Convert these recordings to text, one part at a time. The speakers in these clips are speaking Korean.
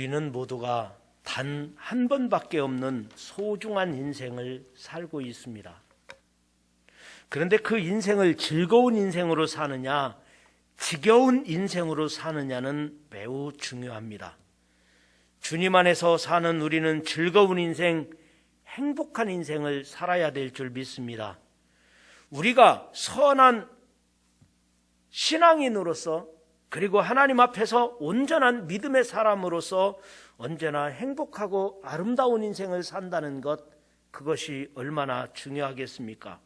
우리는 모두가 단 한 번밖에 없는 소중한 인생을 살고 있습니다. 그런데 그 인생을 즐거운 인생으로 사느냐, 지겨운 인생으로 사느냐는 매우 중요합니다. 주님 안에서 사는 우리는 즐거운 인생, 행복한 인생을 살아야 될 줄 믿습니다. 우리가 선한 신앙인으로서 그리고 하나님 앞에서 온전한 믿음의 사람으로서 언제나 행복하고 아름다운 인생을 산다는 것, 그것이 얼마나 중요하겠습니까?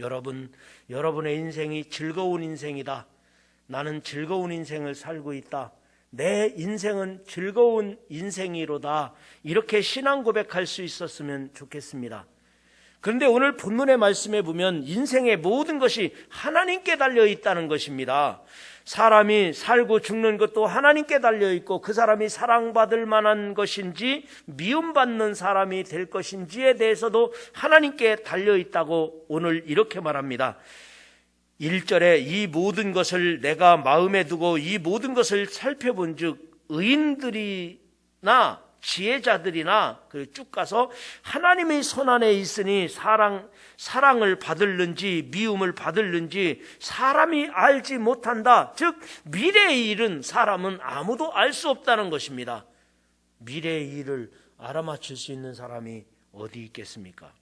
여러분의 인생이 즐거운 인생이다. 나는 즐거운 인생을 살고 있다. 내 인생은 즐거운 인생이로다. 이렇게 신앙 고백할 수 있었으면 좋겠습니다. 그런데 오늘 본문의 말씀에 보면 인생의 모든 것이 하나님께 달려 있다는 것입니다. 사람이 살고 죽는 것도 하나님께 달려 있고 그 사람이 사랑받을 만한 것인지 미움받는 사람이 될 것인지에 대해서도 하나님께 달려 있다고 오늘 이렇게 말합니다. 1절에 이 모든 것을 내가 마음에 두고 이 모든 것을 살펴본 즉 의인들이나 지혜자들이나 쭉 가서 하나님의 손안에 있으니 사랑을 받을는지 미움을 받을는지 사람이 알지 못한다. 즉 미래의 일은 사람은 아무도 알 수 없다는 것입니다. 미래의 일을 알아맞힐 수 있는 사람이 어디 있겠습니까?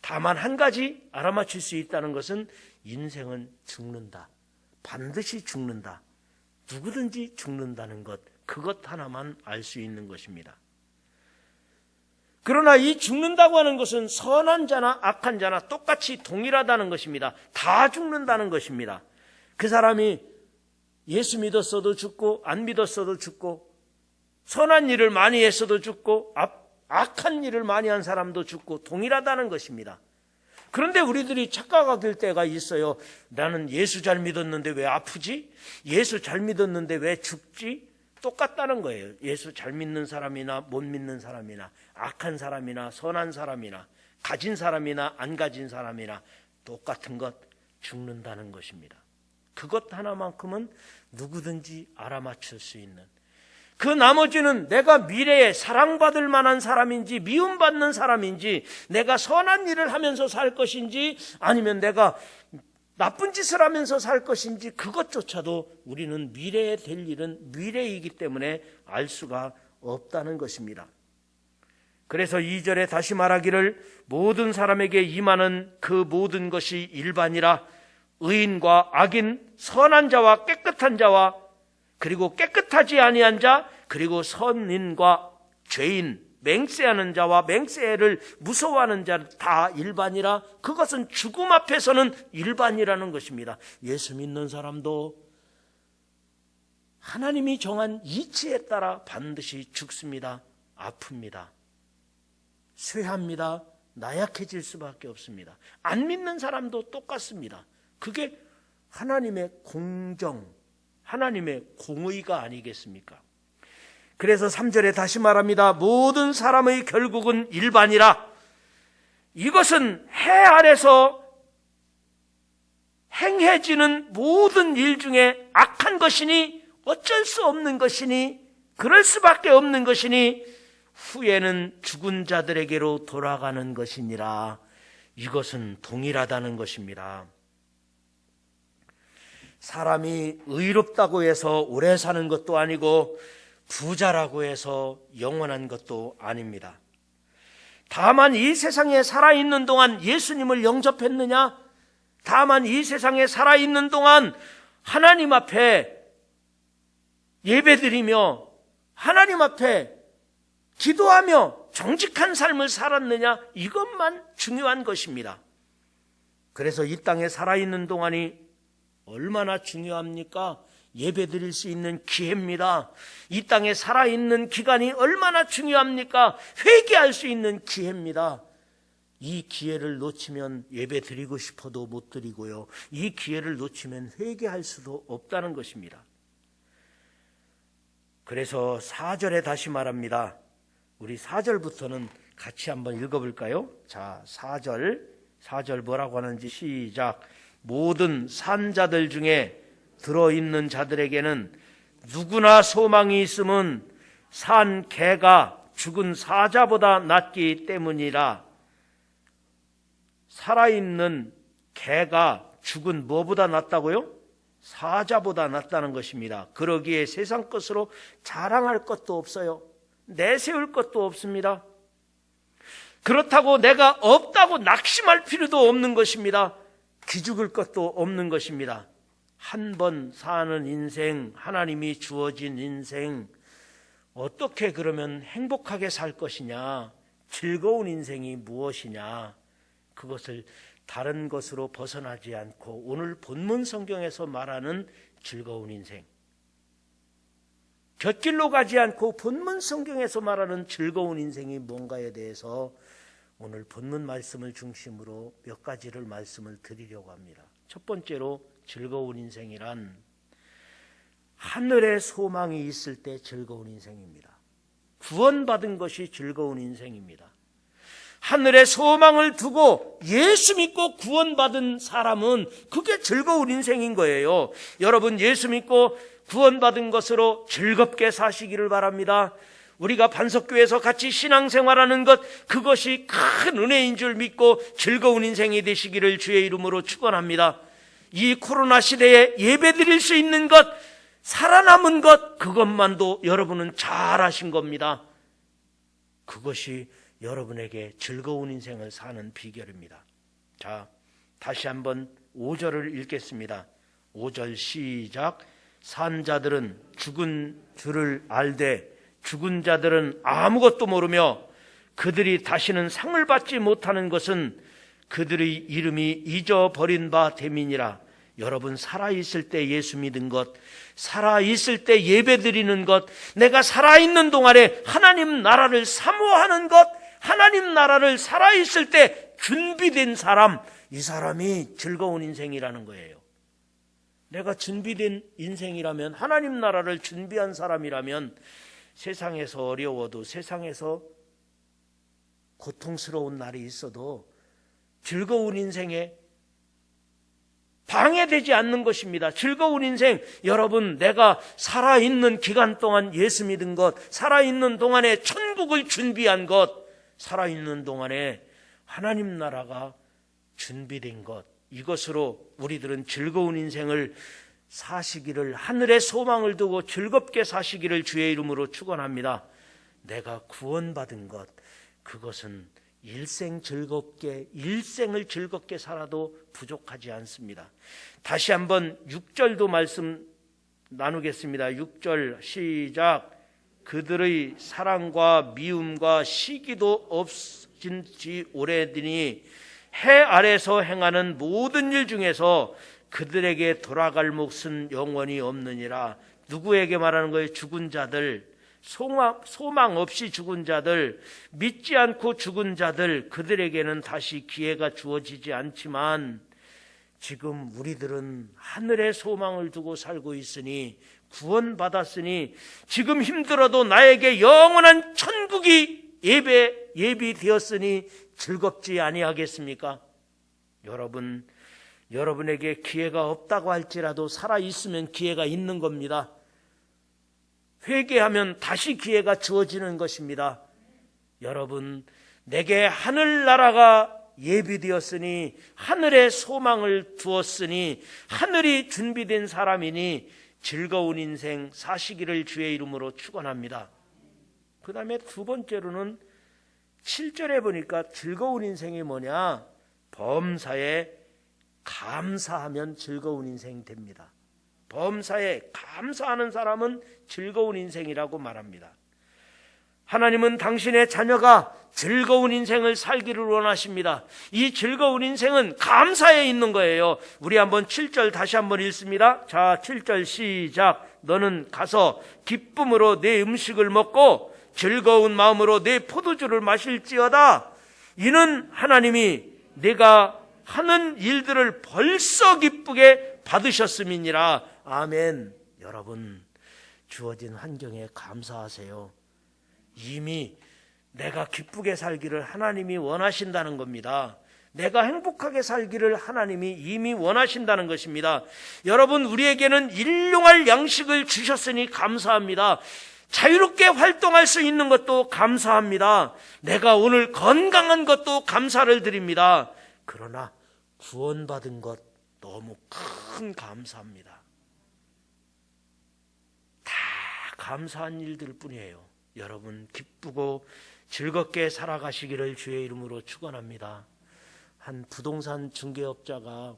다만 한 가지 알아맞힐 수 있다는 것은 인생은 죽는다. 반드시 죽는다. 누구든지 죽는다는 것, 그것 하나만 알 수 있는 것입니다. 그러나 이 죽는다고 하는 것은 선한 자나 악한 자나 똑같이 동일하다는 것입니다. 다 죽는다는 것입니다. 그 사람이 예수 믿었어도 죽고 안 믿었어도 죽고 선한 일을 많이 했어도 죽고 악한 일을 많이 한 사람도 죽고 동일하다는 것입니다. 그런데 우리들이 착각할 때가 있어요. 나는 예수 잘 믿었는데 왜 아프지? 예수 잘 믿었는데 왜 죽지? 똑같다는 거예요. 예수 잘 믿는 사람이나 못 믿는 사람이나 악한 사람이나 선한 사람이나 가진 사람이나 안 가진 사람이나 똑같은 것, 죽는다는 것입니다. 그것 하나만큼은 누구든지 알아맞힐 수 있는, 그 나머지는 내가 미래에 사랑받을 만한 사람인지 미움받는 사람인지 내가 선한 일을 하면서 살 것인지 아니면 내가 나쁜 짓을 하면서 살 것인지 그것조차도 우리는 미래에 될 일은 미래이기 때문에 알 수가 없다는 것입니다. 그래서 2절에 다시 말하기를 모든 사람에게 임하는 그 모든 것이 일반이라 의인과 악인, 선한 자와 깨끗한 자와 그리고 깨끗하지 아니한 자, 그리고 선인과 죄인, 맹세하는 자와 맹세를 무서워하는 자 다 일반이라. 그것은 죽음 앞에서는 일반이라는 것입니다. 예수 믿는 사람도 하나님이 정한 이치에 따라 반드시 죽습니다. 아픕니다. 쇠합니다. 나약해질 수밖에 없습니다. 안 믿는 사람도 똑같습니다. 그게 하나님의 공정, 하나님의 공의가 아니겠습니까? 그래서 3절에 다시 말합니다. 모든 사람의 결국은 일반이라. 이것은 해 아래서 행해지는 모든 일 중에 악한 것이니 어쩔 수 없는 것이니 그럴 수밖에 없는 것이니 후에는 죽은 자들에게로 돌아가는 것이니라. 이것은 동일하다는 것입니다. 사람이 의롭다고 해서 오래 사는 것도 아니고 부자라고 해서 영원한 것도 아닙니다. 다만 이 세상에 살아있는 동안 예수님을 영접했느냐? 다만 이 세상에 살아있는 동안 하나님 앞에 예배드리며 하나님 앞에 기도하며 정직한 삶을 살았느냐? 이것만 중요한 것입니다. 그래서 이 땅에 살아있는 동안이 얼마나 중요합니까? 예배드릴 수 있는 기회입니다. 이 땅에 살아있는 기간이 얼마나 중요합니까? 회개할 수 있는 기회입니다. 이 기회를 놓치면 예배드리고 싶어도 못 드리고요. 이 기회를 놓치면 회개할 수도 없다는 것입니다. 그래서 4절에 다시 말합니다. 우리 4절부터는 같이 한번 읽어볼까요? 자, 4절 뭐라고 하는지 시작. 모든 산자들 중에 들어있는 자들에게는 누구나 소망이 있음은 산 개가 죽은 사자보다 낫기 때문이라. 살아있는 개가 죽은 뭐보다 낫다고요? 사자보다 낫다는 것입니다. 그러기에 세상 것으로 자랑할 것도 없어요. 내세울 것도 없습니다. 그렇다고 내가 없다고 낙심할 필요도 없는 것입니다. 기죽을 것도 없는 것입니다. 한 번 사는 인생, 하나님이 주어진 인생, 어떻게 그러면 행복하게 살 것이냐, 즐거운 인생이 무엇이냐, 그것을 다른 것으로 벗어나지 않고 오늘 본문 성경에서 말하는 즐거운 인생, 곁길로 가지 않고 본문 성경에서 말하는 즐거운 인생이 뭔가에 대해서 오늘 본문 말씀을 중심으로 몇 가지를 말씀을 드리려고 합니다. 첫 번째로 즐거운 인생이란 하늘의 소망이 있을 때 즐거운 인생입니다. 구원받은 것이 즐거운 인생입니다. 하늘의 소망을 두고 예수 믿고 구원받은 사람은 그게 즐거운 인생인 거예요. 여러분, 예수 믿고 구원받은 것으로 즐겁게 사시기를 바랍니다. 우리가 반석교회에서 같이 신앙생활하는 것, 그것이 큰 은혜인 줄 믿고 즐거운 인생이 되시기를 주의 이름으로 축원합니다. 이 코로나 시대에 예배드릴 수 있는 것, 살아남은 것, 그것만도 여러분은 잘하신 겁니다. 그것이 여러분에게 즐거운 인생을 사는 비결입니다. 자, 다시 한번 5절을 읽겠습니다. 5절 시작. 산 자들은 죽은 줄을 알되 죽은 자들은 아무것도 모르며 그들이 다시는 상을 받지 못하는 것은 그들의 이름이 잊어버린 바 됨이니라. 여러분, 살아있을 때 예수 믿은 것, 살아있을 때 예배드리는 것, 내가 살아있는 동안에 하나님 나라를 사모하는 것, 하나님 나라를 살아있을 때 준비된 사람, 이 사람이 즐거운 인생이라는 거예요. 내가 준비된 인생이라면, 하나님 나라를 준비한 사람이라면 세상에서 어려워도, 세상에서 고통스러운 날이 있어도 즐거운 인생에 방해되지 않는 것입니다. 즐거운 인생, 여러분, 내가 살아있는 기간 동안 예수 믿은 것, 살아있는 동안에 천국을 준비한 것, 살아있는 동안에 하나님 나라가 준비된 것, 이것으로 우리들은 즐거운 인생을 사시기를, 하늘의 소망을 두고 즐겁게 사시기를 주의 이름으로 축원합니다. 내가 구원받은 것, 그것은 일생을 즐겁게 살아도 부족하지 않습니다. 다시 한번 6절도 말씀 나누겠습니다. 6절 시작. 그들의 사랑과 미움과 시기도 없어진 지 오래되니 해 아래서 행하는 모든 일 중에서 그들에게 돌아갈 몫은 영원히 없느니라. 누구에게 말하는 거예요? 죽은 자들, 소망 없이 죽은 자들, 믿지 않고 죽은 자들, 그들에게는 다시 기회가 주어지지 않지만 지금 우리들은 하늘의 소망을 두고 살고 있으니, 구원받았으니 지금 힘들어도 나에게 영원한 천국이 예비되었으니 즐겁지 아니하겠습니까? 여러분에게 기회가 없다고 할지라도 살아있으면 기회가 있는 겁니다. 회개하면 다시 기회가 주어지는 것입니다. 여러분, 내게 하늘나라가 예비되었으니, 하늘의 소망을 두었으니, 하늘이 준비된 사람이니 즐거운 인생 사시기를 주의 이름으로 축원합니다. 그 다음에 두 번째로는 7절에 보니까 즐거운 인생이 뭐냐? 범사에 감사하면 즐거운 인생이 됩니다. 범사에 감사하는 사람은 즐거운 인생이라고 말합니다. 하나님은 당신의 자녀가 즐거운 인생을 살기를 원하십니다. 이 즐거운 인생은 감사에 있는 거예요. 우리 한번 7절 다시 한번 읽습니다. 자, 7절 시작. 너는 가서 기쁨으로 내 음식을 먹고 즐거운 마음으로 내 포도주를 마실지어다. 이는 하나님이 내가 하는 일들을 벌써 기쁘게 받으셨음이니라. 아멘. 여러분, 주어진 환경에 감사하세요. 이미 내가 기쁘게 살기를 하나님이 원하신다는 겁니다. 내가 행복하게 살기를 하나님이 이미 원하신다는 것입니다. 여러분, 우리에게는 일용할 양식을 주셨으니 감사합니다. 자유롭게 활동할 수 있는 것도 감사합니다. 내가 오늘 건강한 것도 감사를 드립니다. 그러나 구원받은 것 너무 큰 감사합니다. 다 감사한 일들 뿐이에요. 여러분 기쁘고 즐겁게 살아가시기를 주의 이름으로 축원합니다. 한 부동산 중개업자가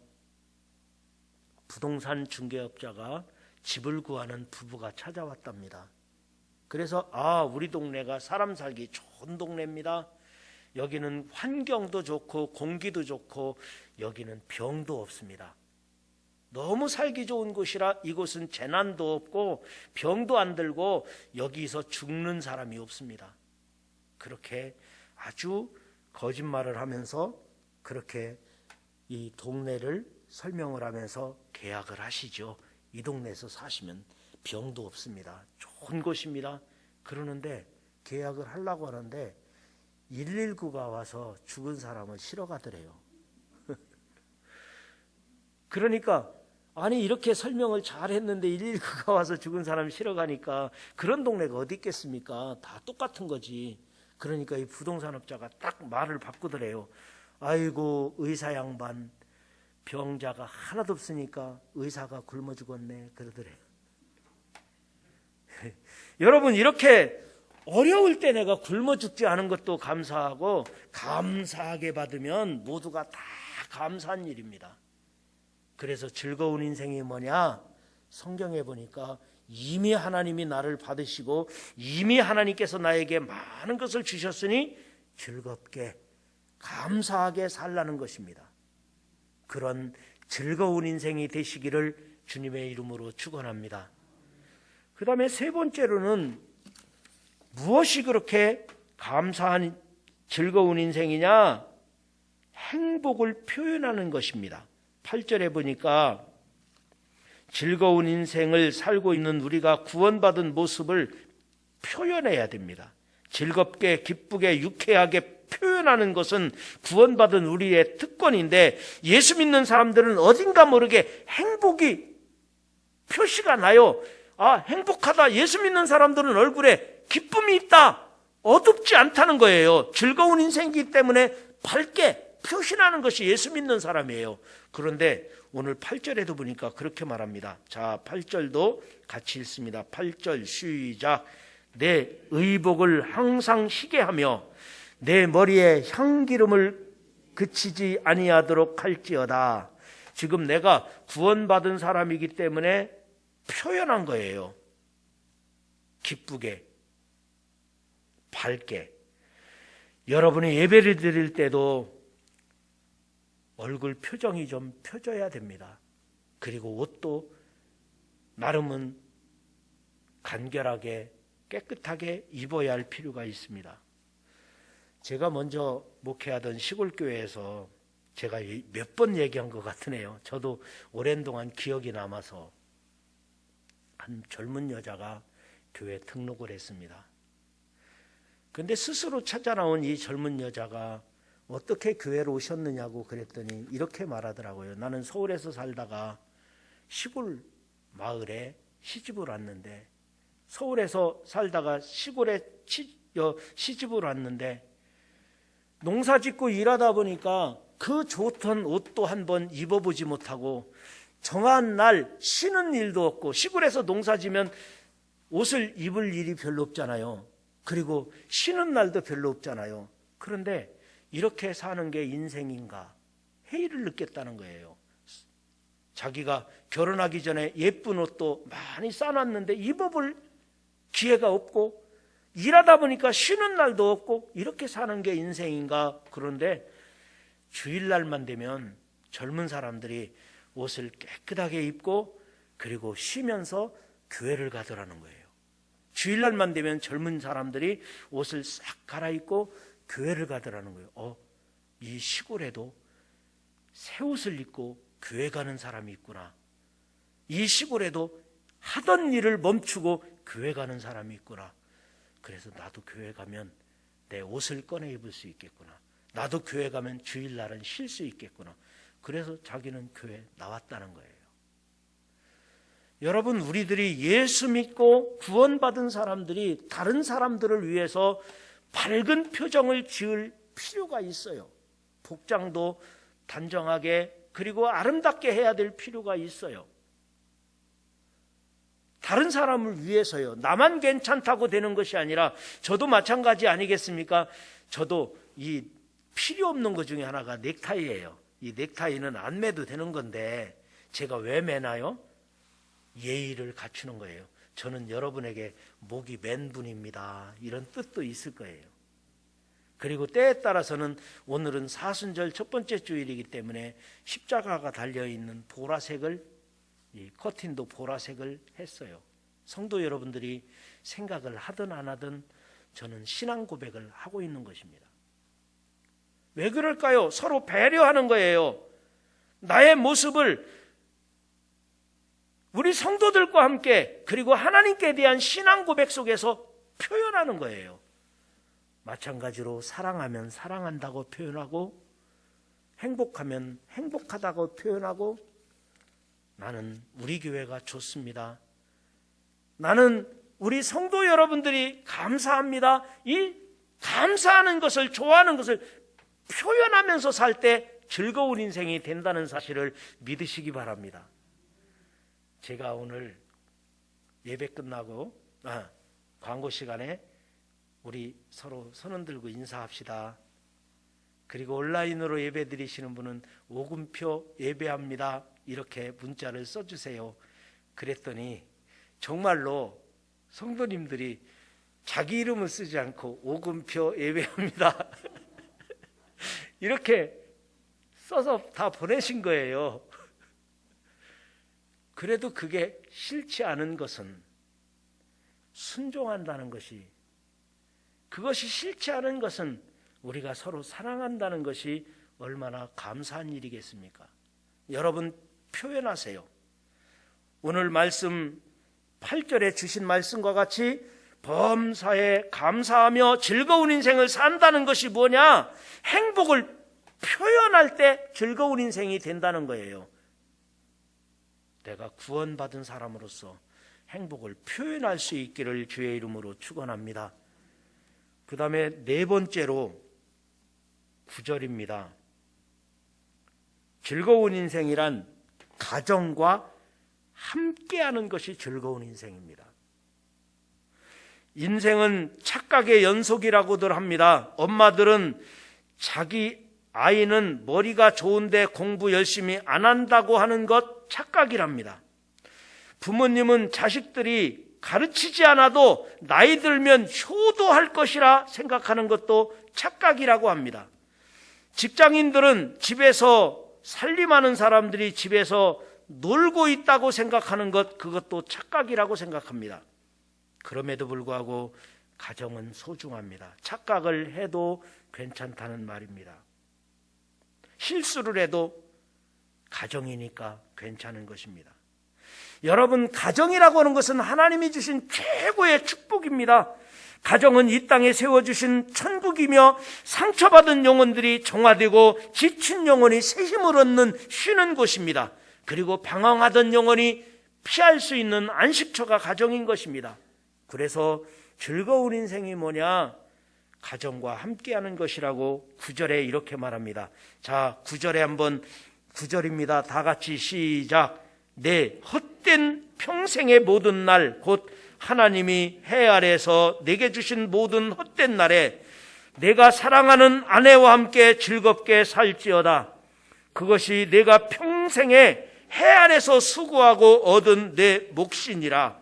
집을 구하는 부부가 찾아왔답니다. 그래서 우리 동네가 사람 살기 좋은 동네입니다. 여기는 환경도 좋고 공기도 좋고 여기는 병도 없습니다. 너무 살기 좋은 곳이라 이곳은 재난도 없고 병도 안 들고 여기서 죽는 사람이 없습니다. 그렇게 아주 거짓말을 하면서 그렇게 이 동네를 설명을 하면서 계약을 하시죠. 이 동네에서 사시면 병도 없습니다. 좋은 곳입니다. 그러는데 계약을 하려고 하는데 119가 와서 죽은 사람을 실어 가더래요. 그러니까 아니 이렇게 설명을 잘 했는데 119가 와서 죽은 사람 실어 가니까 그런 동네가 어디 있겠습니까? 다 똑같은 거지. 그러니까 이 부동산업자가 딱 말을 바꾸더래요. 아이고 의사 양반 병자가 하나도 없으니까 의사가 굶어 죽었네 그러더래요. 여러분 이렇게 어려울 때 내가 굶어 죽지 않은 것도 감사하고 감사하게 받으면 모두가 다 감사한 일입니다. 그래서 즐거운 인생이 뭐냐? 성경에 보니까 이미 하나님이 나를 받으시고 이미 하나님께서 나에게 많은 것을 주셨으니 즐겁게 감사하게 살라는 것입니다. 그런 즐거운 인생이 되시기를 주님의 이름으로 축원합니다. 그 다음에 세 번째로는 무엇이 그렇게 감사한 즐거운 인생이냐? 행복을 표현하는 것입니다. 8절에 보니까 즐거운 인생을 살고 있는 우리가 구원받은 모습을 표현해야 됩니다. 즐겁게 기쁘게 유쾌하게 표현하는 것은 구원받은 우리의 특권인데 예수 믿는 사람들은 어딘가 모르게 행복이 표시가 나요. 행복하다. 예수 믿는 사람들은 얼굴에 기쁨이 있다. 어둡지 않다는 거예요. 즐거운 인생이기 때문에 밝게 표시나는 것이 예수 믿는 사람이에요. 그런데 오늘 8절에도 보니까 그렇게 말합니다. 자, 8절도 같이 읽습니다. 8절 시작. 내 의복을 항상 희게 하며 내 머리에 향기름을 그치지 아니하도록 할지어다. 지금 내가 구원받은 사람이기 때문에 표현한 거예요. 기쁘게, 밝게. 여러분이 예배를 드릴 때도 얼굴 표정이 좀 펴져야 됩니다. 그리고 옷도 나름은 간결하게 깨끗하게 입어야 할 필요가 있습니다. 제가 먼저 목회하던 시골교회에서 제가 몇 번 얘기한 것 같으네요. 저도 오랜 동안 기억이 남아서 한 젊은 여자가 교회에 등록을 했습니다. 그런데 스스로 찾아 나온 이 젊은 여자가 어떻게 교회로 오셨느냐고 그랬더니 이렇게 말하더라고요. 나는 서울에서 살다가 시골 마을에 시집을 왔는데 서울에서 살다가 시골에 시집을 왔는데 농사 짓고 일하다 보니까 그 좋던 옷도 한번 입어보지 못하고 정한 날 쉬는 일도 없고 시골에서 농사 지면 옷을 입을 일이 별로 없잖아요. 그리고 쉬는 날도 별로 없잖아요. 그런데 이렇게 사는 게 인생인가 회의를 느꼈다는 거예요. 자기가 결혼하기 전에 예쁜 옷도 많이 싸놨는데 입어볼 기회가 없고 일하다 보니까 쉬는 날도 없고 이렇게 사는 게 인생인가. 그런데 주일날만 되면 젊은 사람들이 옷을 깨끗하게 입고 그리고 쉬면서 교회를 가더라는 거예요. 주일날만 되면 젊은 사람들이 옷을 싹 갈아입고 교회를 가더라는 거예요. 이 시골에도 새 옷을 입고 교회 가는 사람이 있구나. 이 시골에도 하던 일을 멈추고 교회 가는 사람이 있구나. 그래서 나도 교회 가면 내 옷을 꺼내 입을 수 있겠구나. 나도 교회 가면 주일날은 쉴 수 있겠구나. 그래서 자기는 교회 나왔다는 거예요. 여러분, 우리들이 예수 믿고 구원받은 사람들이 다른 사람들을 위해서 밝은 표정을 지을 필요가 있어요. 복장도 단정하게 그리고 아름답게 해야 될 필요가 있어요. 다른 사람을 위해서요. 나만 괜찮다고 되는 것이 아니라 저도 마찬가지 아니겠습니까? 저도 이 필요 없는 것 중에 하나가 넥타이예요. 이 넥타이는 안 매도 되는 건데 제가 왜 매나요? 예의를 갖추는 거예요. 저는 여러분에게 목이 맨 분입니다. 이런 뜻도 있을 거예요. 그리고 때에 따라서는 오늘은 사순절 첫 번째 주일이기 때문에 십자가가 달려있는 보라색을, 이 커튼도 보라색을 했어요. 성도 여러분들이 생각을 하든 안 하든 저는 신앙 고백을 하고 있는 것입니다. 왜 그럴까요? 서로 배려하는 거예요. 나의 모습을 우리 성도들과 함께 그리고 하나님께 대한 신앙 고백 속에서 표현하는 거예요. 마찬가지로 사랑하면 사랑한다고 표현하고 행복하면 행복하다고 표현하고 나는 우리 교회가 좋습니다. 나는 우리 성도 여러분들이 감사합니다. 이 감사하는 것을, 좋아하는 것을 표현하면서 살 때 즐거운 인생이 된다는 사실을 믿으시기 바랍니다. 제가 오늘 예배 끝나고 광고 시간에 우리 서로 손 들고 인사합시다. 그리고 온라인으로 예배 드리시는 분은 오금표 예배합니다. 이렇게 문자를 써주세요. 그랬더니 정말로 성도님들이 자기 이름을 쓰지 않고 오금표 예배합니다. 이렇게 써서 다 보내신 거예요. 그래도 그게 싫지 않은 것은 순종한다는 것이, 그것이 싫지 않은 것은 우리가 서로 사랑한다는 것이 얼마나 감사한 일이겠습니까? 여러분 표현하세요. 오늘 말씀 8절에 주신 말씀과 같이 범사에 감사하며 즐거운 인생을 산다는 것이 뭐냐? 행복을 표현할 때 즐거운 인생이 된다는 거예요. 내가 구원받은 사람으로서 행복을 표현할 수 있기를 주의 이름으로 축원합니다. 그 다음에 네 번째로 9절입니다. 즐거운 인생이란 가정과 함께하는 것이 즐거운 인생입니다. 인생은 착각의 연속이라고들 합니다. 엄마들은 자기 아이는 머리가 좋은데 공부 열심히 안 한다고 하는 것 착각이랍니다. 부모님은 자식들이 가르치지 않아도 나이 들면 효도할 것이라 생각하는 것도 착각이라고 합니다. 직장인들은 집에서 살림하는 사람들이 집에서 놀고 있다고 생각하는 것, 그것도 착각이라고 생각합니다. 그럼에도 불구하고 가정은 소중합니다. 착각을 해도 괜찮다는 말입니다. 실수를 해도 가정이니까 괜찮은 것입니다. 여러분, 가정이라고 하는 것은 하나님이 주신 최고의 축복입니다. 가정은 이 땅에 세워주신 천국이며 상처받은 영혼들이 정화되고 지친 영혼이 새 힘을 얻는 쉬는 곳입니다. 그리고 방황하던 영혼이 피할 수 있는 안식처가 가정인 것입니다. 그래서 즐거운 인생이 뭐냐? 가정과 함께하는 것이라고 9절에 이렇게 말합니다. 자, 9절에 한번 9절입니다. 다 같이 시작. 내 헛된 평생의 모든 날, 곧 하나님이 해 아래에서 내게 주신 모든 헛된 날에 내가 사랑하는 아내와 함께 즐겁게 살지어다. 그것이 내가 평생에 해 아래서 수고하고 얻은 내 몫이니라.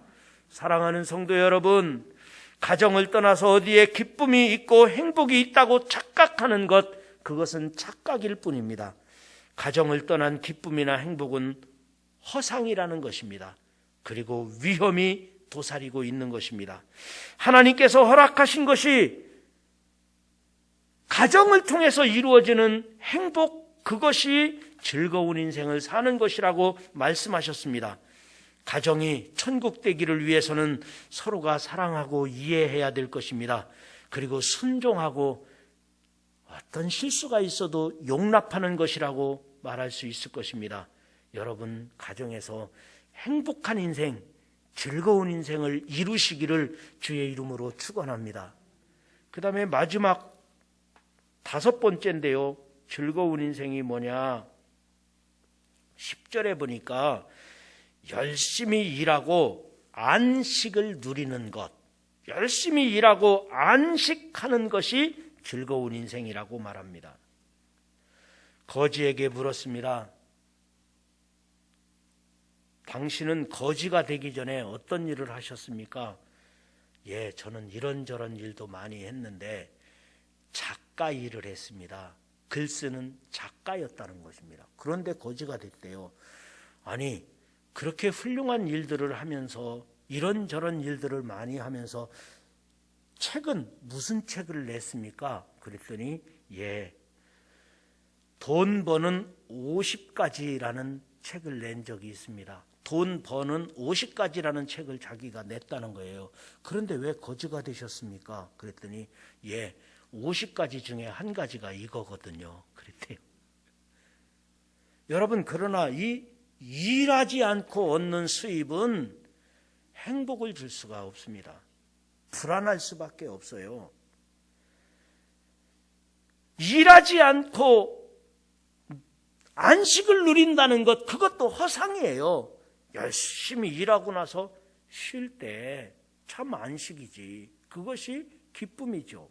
사랑하는 성도 여러분, 가정을 떠나서 어디에 기쁨이 있고 행복이 있다고 착각하는 것, 그것은 착각일 뿐입니다. 가정을 떠난 기쁨이나 행복은 허상이라는 것입니다. 그리고 위험이 도사리고 있는 것입니다. 하나님께서 허락하신 것이 가정을 통해서 이루어지는 행복, 그것이 즐거운 인생을 사는 것이라고 말씀하셨습니다. 가정이 천국 되기를 위해서는 서로가 사랑하고 이해해야 될 것입니다. 그리고 순종하고 어떤 실수가 있어도 용납하는 것이라고 말할 수 있을 것입니다. 여러분, 가정에서 행복한 인생, 즐거운 인생을 이루시기를 주의 이름으로 축원합니다. 그 다음에 마지막 5번째인데요. 즐거운 인생이 뭐냐? 10절에 보니까 열심히 일하고 안식을 누리는 것, 열심히 일하고 안식하는 것이 즐거운 인생이라고 말합니다. 거지에게 물었습니다. 당신은 거지가 되기 전에 어떤 일을 하셨습니까? 예, 저는 이런저런 일도 많이 했는데 작가 일을 했습니다. 글 쓰는 작가였다는 것입니다. 그런데 거지가 됐대요. 아니, 그렇게 훌륭한 일들을 하면서 이런저런 일들을 많이 하면서 책은 무슨 책을 냈습니까? 그랬더니 예, 돈 버는 50가지라는 책을 낸 적이 있습니다. 돈 버는 50가지라는 책을 자기가 냈다는 거예요. 그런데 왜 거지가 되셨습니까? 그랬더니 예, 50가지 중에 한 가지가 이거거든요. 그랬대요. 여러분, 그러나 이 일하지 않고 얻는 수입은 행복을 줄 수가 없습니다. 불안할 수밖에 없어요. 일하지 않고 안식을 누린다는 것, 그것도 허상이에요. 열심히 일하고 나서 쉴 때 참 안식이지. 그것이 기쁨이죠.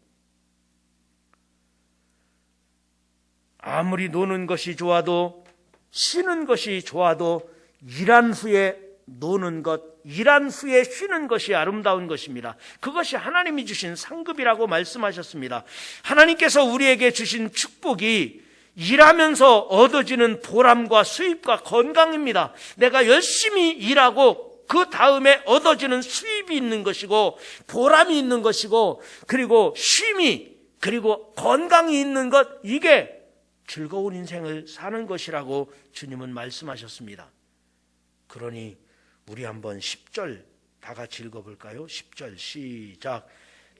아무리 노는 것이 좋아도, 쉬는 것이 좋아도 일한 후에 노는 것, 일한 후에 쉬는 것이 아름다운 것입니다. 그것이 하나님이 주신 상급이라고 말씀하셨습니다. 하나님께서 우리에게 주신 축복이 일하면서 얻어지는 보람과 수입과 건강입니다. 내가 열심히 일하고 그 다음에 얻어지는 수입이 있는 것이고 보람이 있는 것이고 그리고 쉼이 그리고 건강이 있는 것, 이게 즐거운 인생을 사는 것이라고 주님은 말씀하셨습니다. 그러니 우리 한번 10절 다 같이 읽어볼까요? 10절 시작.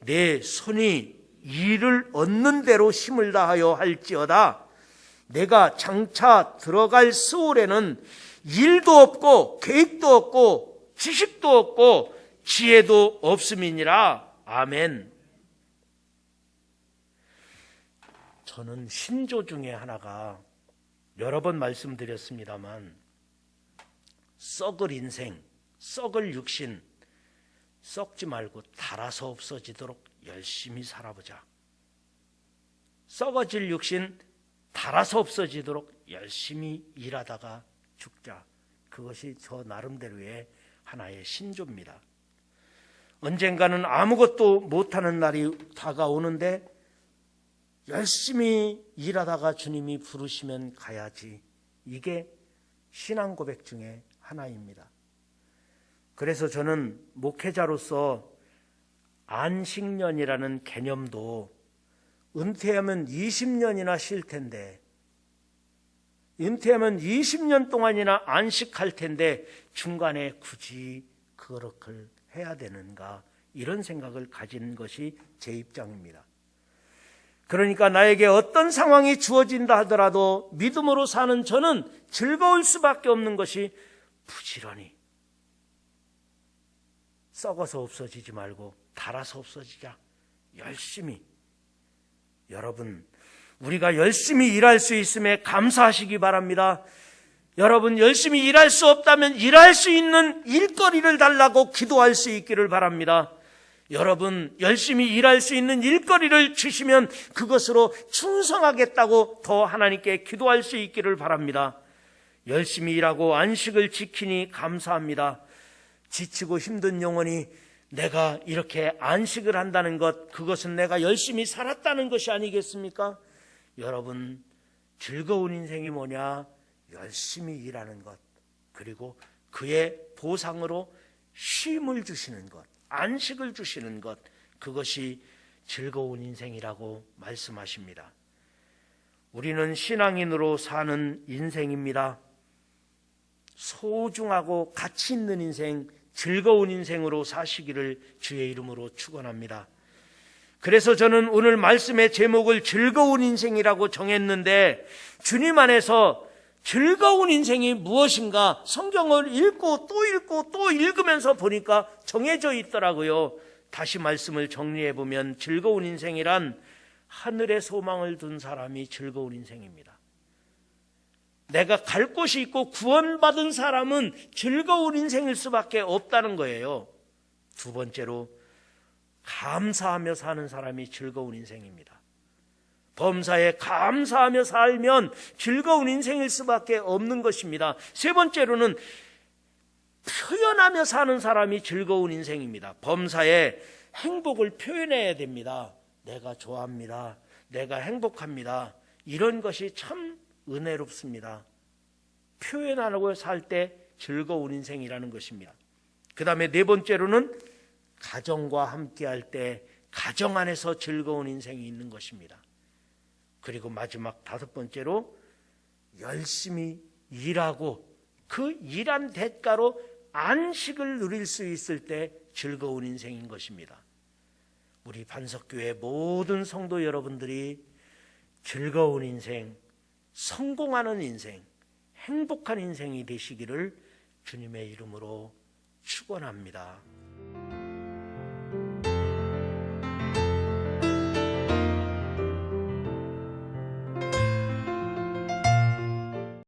내 손이 일을 얻는 대로 힘을 다하여 할지어다. 내가 장차 들어갈 스올에는 일도 없고 계획도 없고 지식도 없고 지혜도 없음이니라. 아멘. 저는 신조 중에 하나가 여러 번 말씀드렸습니다만 썩을 인생, 썩을 육신, 썩지 말고 닳아서 없어지도록 열심히 살아보자. 썩어질 육신, 닳아서 없어지도록 열심히 일하다가 죽자. 그것이 저 나름대로의 하나의 신조입니다. 언젠가는 아무것도 못하는 날이 다가오는데 열심히 일하다가 주님이 부르시면 가야지. 이게 신앙 고백 중에 하나입니다. 그래서 저는 목회자로서 안식년이라는 개념도 은퇴하면 20년이나 쉴 텐데, 은퇴하면 20년 동안이나 안식할 텐데 중간에 굳이 그렇게 해야 되는가, 이런 생각을 가진 것이 제 입장입니다. 그러니까 나에게 어떤 상황이 주어진다 하더라도 믿음으로 사는 저는 즐거울 수밖에 없는 것이 부지런히 썩어서 없어지지 말고 닳아서 없어지자. 열심히. 여러분, 우리가 열심히 일할 수 있음에 감사하시기 바랍니다. 여러분, 열심히 일할 수 없다면 일할 수 있는 일거리를 달라고 기도할 수 있기를 바랍니다. 여러분, 열심히 일할 수 있는 일거리를 주시면 그것으로 충성하겠다고 더 하나님께 기도할 수 있기를 바랍니다. 열심히 일하고 안식을 지키니 감사합니다. 지치고 힘든 영혼이 내가 이렇게 안식을 한다는 것, 그것은 내가 열심히 살았다는 것이 아니겠습니까? 여러분, 즐거운 인생이 뭐냐? 열심히 일하는 것, 그리고 그의 보상으로 쉼을 주시는 것, 안식을 주시는 것, 그것이 즐거운 인생이라고 말씀하십니다. 우리는 신앙인으로 사는 인생입니다. 소중하고 가치 있는 인생, 즐거운 인생으로 사시기를 주의 이름으로 축원합니다. 그래서 저는 오늘 말씀의 제목을 즐거운 인생이라고 정했는데, 주님 안에서 즐거운 인생이 무엇인가 성경을 읽고 또 읽으면서 보니까 정해져 있더라고요. 다시 말씀을 정리해 보면 즐거운 인생이란 하늘에 소망을 둔 사람이 즐거운 인생입니다. 내가 갈 곳이 있고 구원받은 사람은 즐거운 인생일 수밖에 없다는 거예요. 두 번째로 감사하며 사는 사람이 즐거운 인생입니다. 범사에 감사하며 살면 즐거운 인생일 수밖에 없는 것입니다. 세 번째로는 표현하며 사는 사람이 즐거운 인생입니다. 범사에 행복을 표현해야 됩니다. 내가 좋아합니다. 내가 행복합니다. 이런 것이 참 은혜롭습니다. 표현하고 살 때 즐거운 인생이라는 것입니다. 그 다음에 네 번째로는 가정과 함께 할 때 가정 안에서 즐거운 인생이 있는 것입니다. 그리고 마지막 다섯 번째로 열심히 일하고 그 일한 대가로 안식을 누릴 수 있을 때 즐거운 인생인 것입니다. 우리 반석교회 모든 성도 여러분들이 즐거운 인생, 성공하는 인생, 행복한 인생이 되시기를 주님의 이름으로 축원합니다.